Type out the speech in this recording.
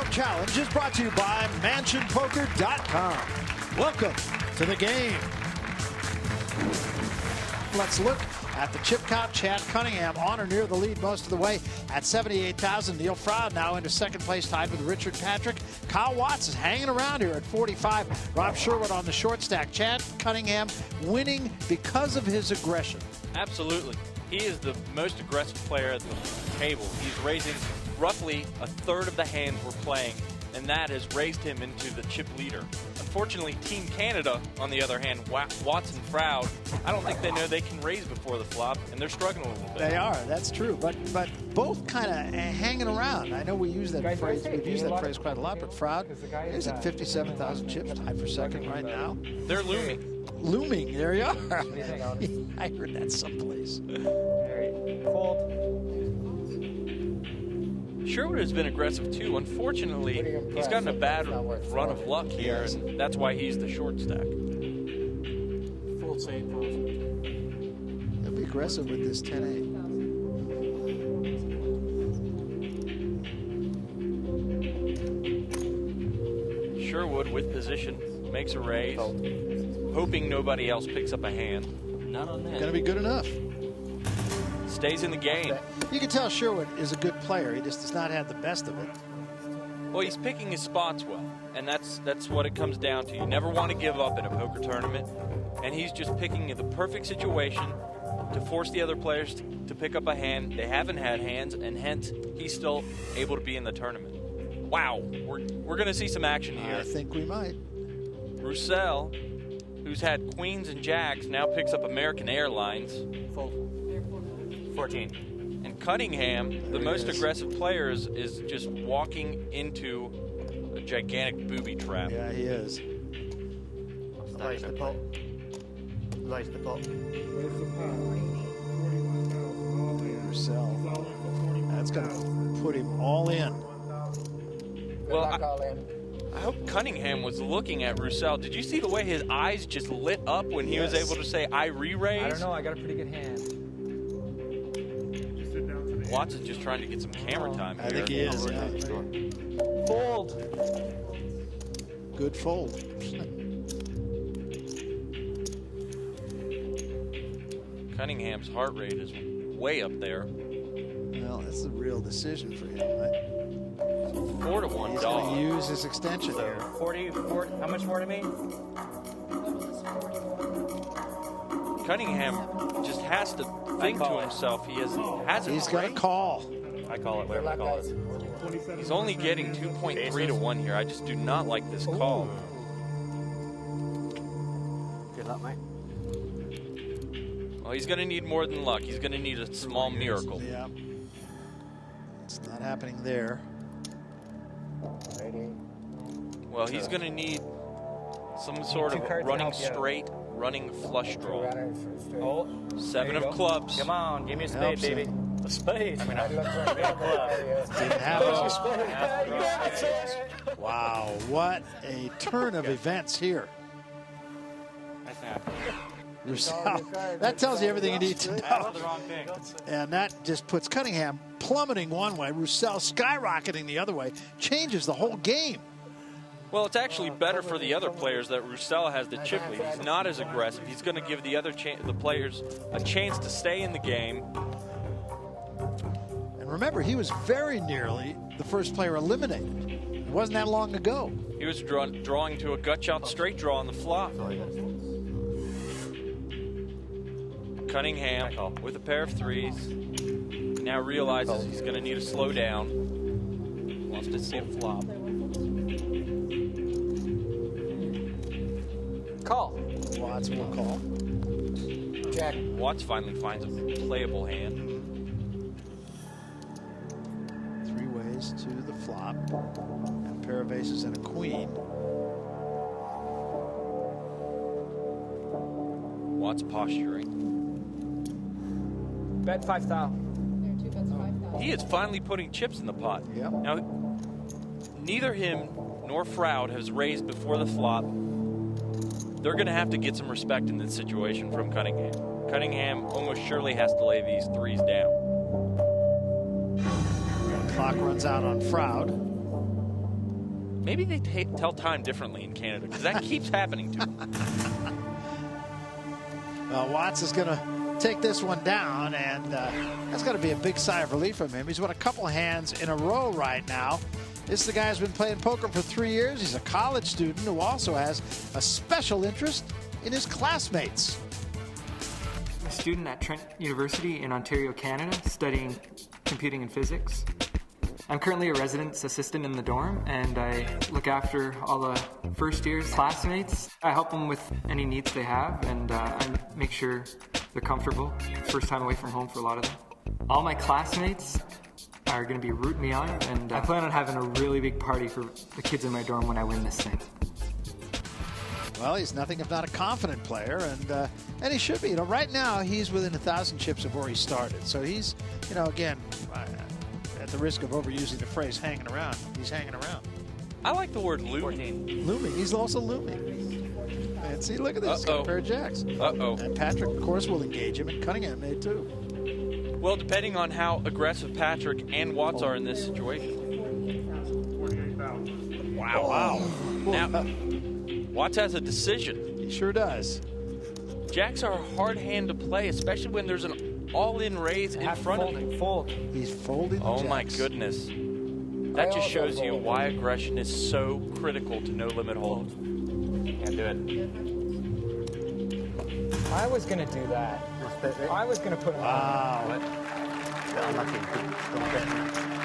Challenge is brought to you by MansionPoker.com. Welcome to the game. Let's look at the chip count. Chad Cunningham on or near the lead most of the way at 78,000. Neil Froud now into second place, tied with Richard Patrick. Kyle Watts is hanging around here at 45. Rob Sherwood on the short stack. Chad Cunningham winning because of his aggression. Absolutely. He is the most aggressive player at the table. He's raising roughly a third of the hands we're playing, and that has raised him into the chip leader. Unfortunately, Team Canada, on the other hand, Watts and Froud, I don't think they know they can raise before the flop, and they're struggling a little bit. They are, that's true, but both kind of hanging around. I know we use that phrase, we've used that phrase quite a lot, but Froud is at 57,000 chips, tied for second right now. They're looming. Looming, there you are. I heard that someplace. Fold. Sherwood has been aggressive too. Unfortunately, he's gotten a bad run of luck here, and that's why he's the short stack. Fold save. He'll be aggressive with this 10-8. Sherwood with position, makes a raise, hoping nobody else picks up a hand. Not on that. Gonna be good enough. Stays in the game. You can tell Sherwood is a good player. He just does not have the best of it. Well, he's picking his spots well, and that's what it comes down to. You never want to give up in a poker tournament, and he's just picking the perfect situation to force the other players to pick up a hand. They haven't had hands, and hence he's still able to be in the tournament. Wow, we're going to see some action here. I think we might. Roussel, who's had queens and jacks, now picks up American Airlines. Fold. 14. And Cunningham, the most aggressive player, is just walking into a gigantic booby trap. Yeah, he is. Raise the pot. Raise the pot. Roussel. That's going to put him all in. Well, I hope Cunningham was looking at Roussel. Did you see the way his eyes just lit up when he was able to say, I re-raise? I don't know. I got a pretty good hand. Watts is just trying to get some camera time here. I think he is, yeah. Fold. Good fold. Cunningham's heart rate is way up there. Well, that's a real decision for him, right? 4-to-1 He's dog. going to use his extension here. 40, how much more to me? Cunningham just has to think to himself. He's got to call. I call it whatever I call it. He's only getting 2.3 to 1 here. I just do not like this call. Good luck, mate. Well, he's going to need more than luck. He's going to need a small miracle. Yeah. It's not happening there. Well, he's going to need some sort of running straight, running flush draw. Oh, 7 of clubs. come on, give me a spade, Helps baby. him. A spade. I mean, Didn't happen. Wow, what a turn of events here. Roussel. That tells you everything you need to know. And that just puts Cunningham plummeting one way, Roussel skyrocketing the other way, changes the whole game. Well, it's actually better for the other players that Roussel has the chip lead. He's not as aggressive. He's going to give the other the players a chance to stay in the game. And remember, he was very nearly the first player eliminated. It wasn't that long ago. He was drawing to a gut shot straight draw on the flop. Cunningham with a pair of threes. Now realizes he's going to need to slow down. Wants to see a flop. Call. Watts will call. Jack. Watts finally finds a playable hand. 3 ways to the flop. And a pair of aces and a queen. Watts posturing. Bet 5,000. He is finally putting chips in the pot. Yep. Now, neither him nor Froud has raised before the flop. They're going to have to get some respect in this situation from Cunningham. Cunningham almost surely has to lay these threes down. Clock runs out on Froud. Maybe they tell time differently in Canada, because that keeps happening to them. Well, Watts is going to take this one down, and that's got to be a big sigh of relief from him. He's won a couple hands in a row right now. This is the guy who's been playing poker for 3 years. He's a college student who also has a special interest in his classmates. I'm a student at Trent University in Ontario, Canada, studying computing and physics. I'm currently a residence assistant in the dorm, and I look after all the first year's classmates. I help them with any needs they have, and I make sure they're comfortable. First time away from home for a lot of them. All my classmates are going to be rooting me on, and I plan on having a really big party for the kids in my dorm when I win this thing. Well, he's nothing if not a confident player, and he should be. You know, right now he's within 1,000 chips of where he started. So he's, you know, again, at the risk of overusing the phrase "hanging around," he's hanging around. I like the word looming. Looming. He's also looming. And see, look at this. He's got a pair of jacks. Uh-oh. And Patrick, of course, will engage him, and Cunningham may too. Well, depending on how aggressive Patrick and Watts are in this situation. Wow. Now, Watts has a decision. He sure does. Jacks are a hard hand to play, especially when there's an all-in raise in front of you. Fold. He's folding the Oh jacks. my goodness. That just shows you why aggression is so critical to no limit hold. Can't do it. I was gonna do that. I was gonna put him on. Wow. Yeah, unlucky. Don't get.